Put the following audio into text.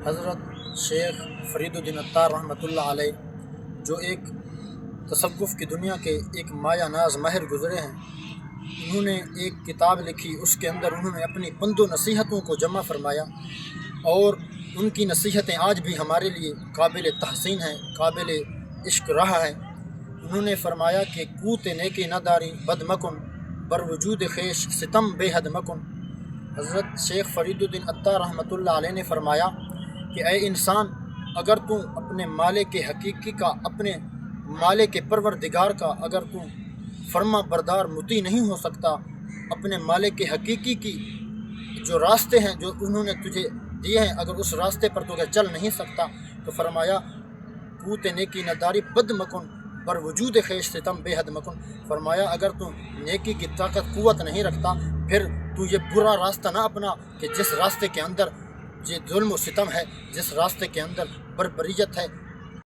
حضرت شیخ فرید الدین عطار رحمۃ اللہ علیہ جو ایک تصوف کی دنیا کے ایک مایہ ناز ماہر گزرے ہیں، انہوں نے ایک کتاب لکھی، اس کے اندر انہوں نے اپنی پند و نصیحتوں کو جمع فرمایا، اور ان کی نصیحتیں آج بھی ہمارے لیے قابل تحسین ہیں، قابل عشق رہا ہے۔ انہوں نے فرمایا کہ کوت نیکی نہ داری بد مکن، بر وجود خیش ستم بے حد مکن۔ حضرت شیخ فرید الدین عطار رحمۃ اللہ علیہ نے فرمایا کہ اے انسان، اگر تو اپنے مالک حقیقی کا، اپنے مالک پروردگار کا اگر تو فرما بردار مطیع نہیں ہو سکتا، اپنے مالک حقیقی کی جو راستے ہیں جو انہوں نے تجھے دیے ہیں، اگر اس راستے پر تو اگر چل نہیں سکتا، تو فرمایا کوت نیکی نہ داری بد مکن، بر وجود خیش ستم بے حد مکن۔ فرمایا اگر تو نیکی کی طاقت قوت نہیں رکھتا، پھر تو یہ برا راستہ نہ اپنا کہ جس راستے کے اندر یہ ظلم و ستم ہے، جس راستے کے اندر بربریت ہے،